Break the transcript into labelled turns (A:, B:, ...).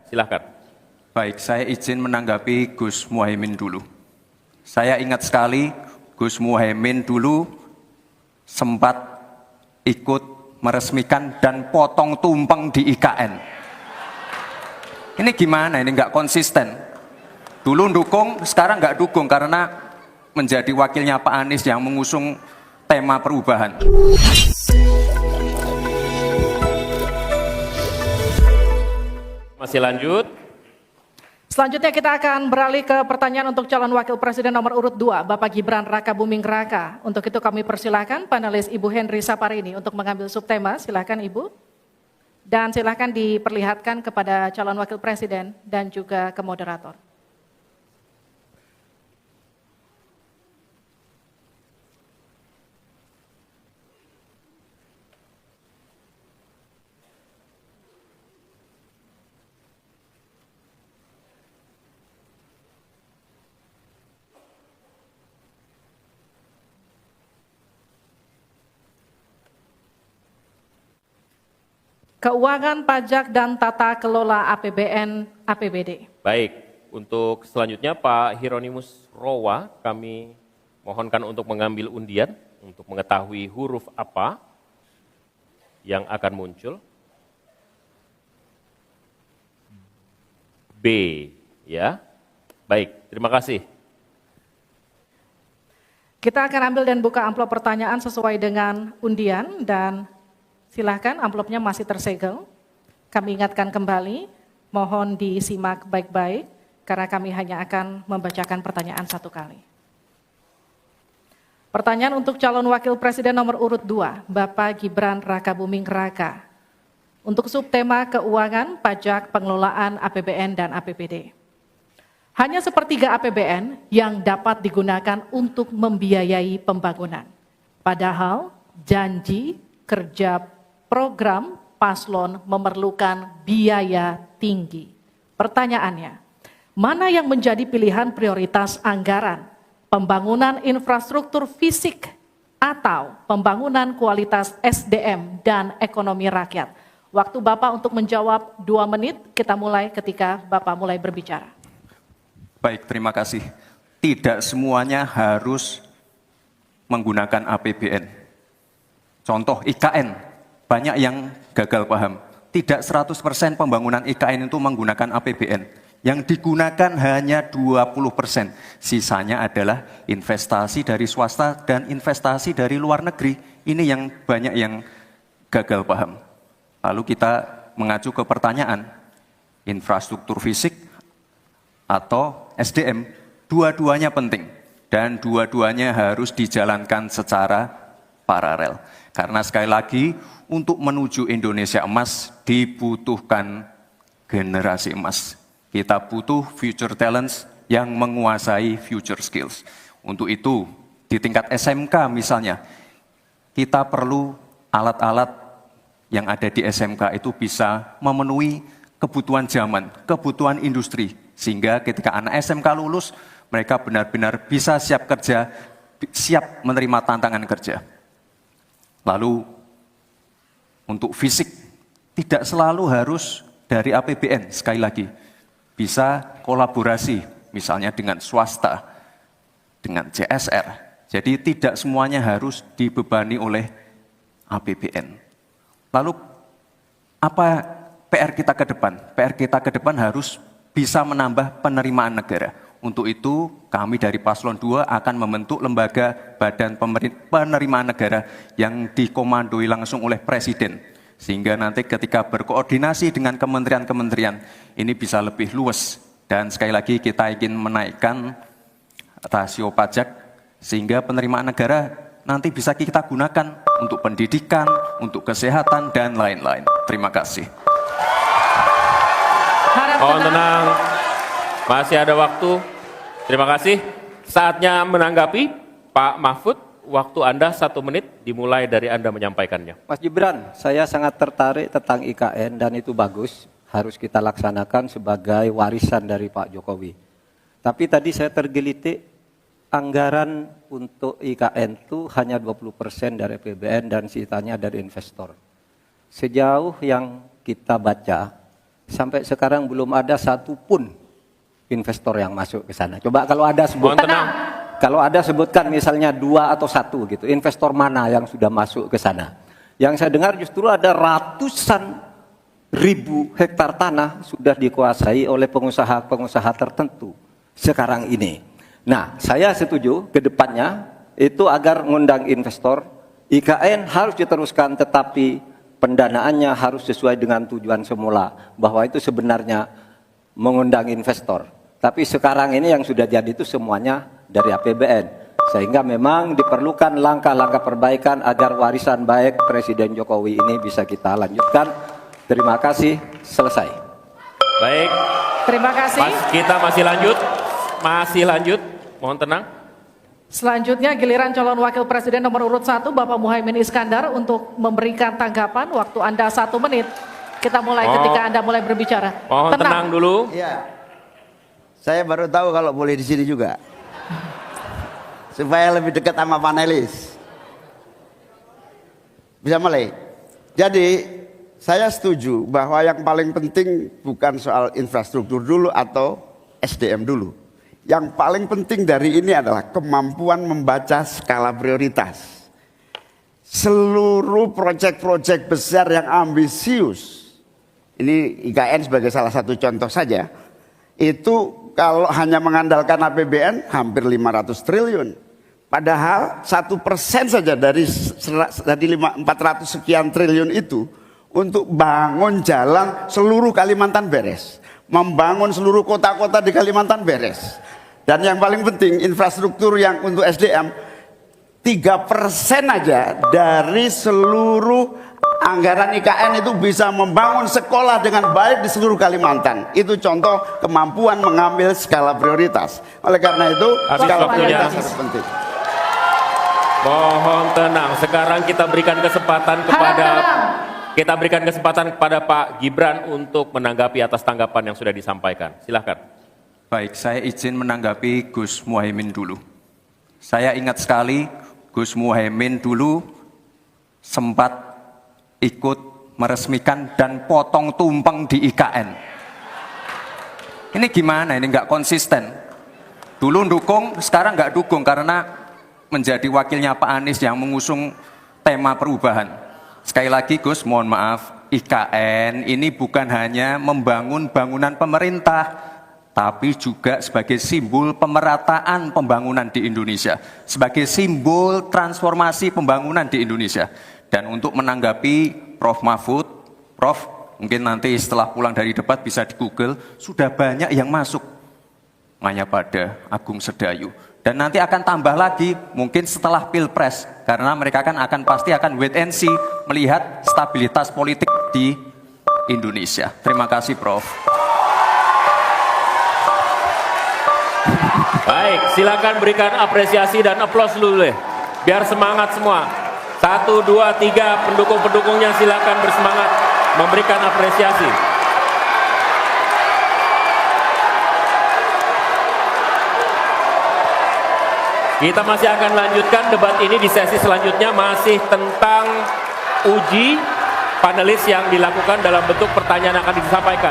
A: Silahkan.
B: Baik, saya izin menanggapi Gus Muhaimin dulu. Saya ingat sekali Gus Muhaimin dulu sempat ikut meresmikan dan potong tumpeng di IKN. Ini gimana? Ini nggak konsisten. Dulu dukung, sekarang nggak dukung karena menjadi wakilnya Pak Anies yang mengusung tema perubahan.
A: Masih lanjut.
C: Selanjutnya kita akan beralih ke pertanyaan untuk calon wakil presiden nomor urut 2, Bapak Gibran Rakabuming Raka. Untuk itu kami persilahkan panelis Ibu Henry Saparini untuk mengambil subtema. Silakan Ibu. Dan silakan diperlihatkan kepada calon wakil presiden dan juga ke moderator. Keuangan, pajak, dan tata kelola APBN, APBD.
A: Baik, untuk selanjutnya Pak Hieronymus Rowa, kami mohonkan untuk mengambil undian untuk mengetahui huruf apa yang akan muncul. B, ya. Baik, terima kasih.
C: Kita akan ambil dan buka amplop pertanyaan sesuai dengan undian dan silakan, amplopnya masih tersegel. Kami ingatkan kembali, mohon disimak baik-baik, karena kami hanya akan membacakan pertanyaan satu kali. Pertanyaan untuk calon wakil presiden nomor urut 2, Bapak Gibran Rakabuming Raka. Untuk subtema keuangan, pajak, pengelolaan APBN dan APBD. Hanya sepertiga APBN yang dapat digunakan untuk membiayai pembangunan. Padahal janji kerja program paslon memerlukan biaya tinggi. Pertanyaannya, mana yang menjadi pilihan prioritas anggaran? Pembangunan infrastruktur fisik atau pembangunan kualitas SDM dan ekonomi rakyat? Waktu Bapak untuk menjawab 2 menit, kita mulai ketika Bapak mulai berbicara.
B: Baik, terima kasih. Tidak semuanya harus menggunakan APBN. Contoh IKN. Banyak yang gagal paham. Tidak 100% pembangunan IKN itu menggunakan APBN. Yang digunakan hanya 20%. Sisanya adalah investasi dari swasta dan investasi dari luar negeri. Ini yang banyak yang gagal paham. Lalu kita mengacu ke pertanyaan, infrastruktur fisik atau SDM, dua-duanya penting. Dan dua-duanya harus dijalankan secara paralel. Karena sekali lagi, untuk menuju Indonesia emas dibutuhkan generasi emas. Kita butuh future talents yang menguasai future skills. Untuk itu, di tingkat SMK misalnya, kita perlu alat-alat yang ada di SMK itu bisa memenuhi kebutuhan zaman, kebutuhan industri. Sehingga ketika anak SMK lulus, mereka benar-benar bisa siap kerja, siap menerima tantangan kerja. Lalu, untuk fisik, tidak selalu harus dari APBN, sekali lagi. Bisa kolaborasi, misalnya dengan swasta, dengan CSR. Jadi tidak semuanya harus dibebani oleh APBN. Lalu, apa PR kita ke depan? PR kita ke depan harus bisa menambah penerimaan negara. Untuk itu, kami dari Paslon 2 akan membentuk lembaga badan penerimaan negara yang dikomandoi langsung oleh Presiden. Sehingga nanti ketika berkoordinasi dengan kementerian-kementerian, ini bisa lebih luas. Dan sekali lagi kita ingin menaikkan rasio pajak, sehingga penerimaan negara nanti bisa kita gunakan untuk pendidikan, untuk kesehatan, dan lain-lain. Terima kasih.
A: Mohon tenang. Masih ada waktu. Terima kasih. Saatnya menanggapi Pak Mahfud. Waktu Anda 1 menit dimulai dari Anda menyampaikannya.
D: Mas Gibran, saya sangat tertarik tentang IKN dan itu bagus. Harus kita laksanakan sebagai warisan dari Pak Jokowi. Tapi tadi saya tergelitik anggaran untuk IKN itu hanya 20% dari APBN dan sisanya dari investor. Sejauh yang kita baca, sampai sekarang belum ada satupun investor yang masuk ke sana. Coba kalau ada sebutkan, kalau ada sebutkan misalnya 2 atau 1 gitu, investor mana yang sudah masuk ke sana. Yang saya dengar justru ada ratusan ribu hektar tanah sudah dikuasai oleh pengusaha-pengusaha tertentu sekarang ini. Nah, saya setuju ke depannya itu agar mengundang investor, IKN harus diteruskan tetapi pendanaannya harus sesuai dengan tujuan semula, bahwa itu sebenarnya mengundang investor. Tapi sekarang ini yang sudah jadi itu semuanya dari APBN. Sehingga memang diperlukan langkah-langkah perbaikan agar warisan baik Presiden Jokowi ini bisa kita lanjutkan. Terima kasih, selesai.
A: Baik.
C: Terima kasih.
A: Kita masih lanjut. Mohon tenang.
C: Selanjutnya giliran calon wakil presiden nomor urut 1 Bapak Muhaimin Iskandar untuk memberikan tanggapan. Waktu Anda 1 menit. Kita mulai ketika Anda mulai berbicara.
A: Mohon tenang dulu.
E: Iya. Saya baru tahu kalau boleh di sini juga. Supaya lebih dekat sama panelis. Bisa mulai. Jadi saya setuju bahwa yang paling penting bukan soal infrastruktur dulu atau SDM dulu. Yang paling penting dari ini adalah kemampuan membaca skala prioritas. Seluruh proyek-proyek besar yang ambisius, ini IKN sebagai salah satu contoh saja, itu kalau hanya mengandalkan APBN hampir 500 triliun. Padahal 1% saja dari 400 sekian triliun itu untuk bangun jalan seluruh Kalimantan beres, membangun seluruh kota-kota di Kalimantan beres. Dan yang paling penting infrastruktur yang untuk SDM 3% aja dari seluruh anggaran IKN itu bisa membangun sekolah dengan baik di seluruh Kalimantan. Itu contoh kemampuan mengambil skala prioritas. Oleh karena itu skala prioritas sangat penting.
A: Mohon tenang. Sekarang kita berikan kesempatan kepada Pak Gibran untuk menanggapi atas tanggapan yang sudah disampaikan. Silakan.
B: Baik, saya izin menanggapi Gus Muhaimin dulu. Saya ingat sekali Gus Muhaimin dulu sempat ikut meresmikan dan potong tumpeng di IKN. Ini gimana? Ini nggak konsisten. Dulu dukung, sekarang nggak dukung karena menjadi wakilnya Pak Anies yang mengusung tema perubahan. Sekali lagi Gus, mohon maaf, IKN ini bukan hanya membangun bangunan pemerintah, tapi juga sebagai simbol pemerataan pembangunan di Indonesia, sebagai simbol transformasi pembangunan di Indonesia. Dan untuk menanggapi Prof. Mahfud, Prof, mungkin nanti setelah pulang dari debat bisa di Google, sudah banyak yang masuk Mayapada, Agung Sedayu. Dan nanti akan tambah lagi mungkin setelah Pilpres, karena mereka akan pasti akan wait and see melihat stabilitas politik di Indonesia. Terima kasih Prof.
A: Baik, silakan berikan apresiasi dan aplaus dulu deh. Biar semangat semua. 1, 2, 3 pendukung-pendukungnya silakan bersemangat memberikan apresiasi. Kita masih akan lanjutkan debat ini di sesi selanjutnya, masih tentang uji panelis yang dilakukan dalam bentuk pertanyaan yang akan disampaikan.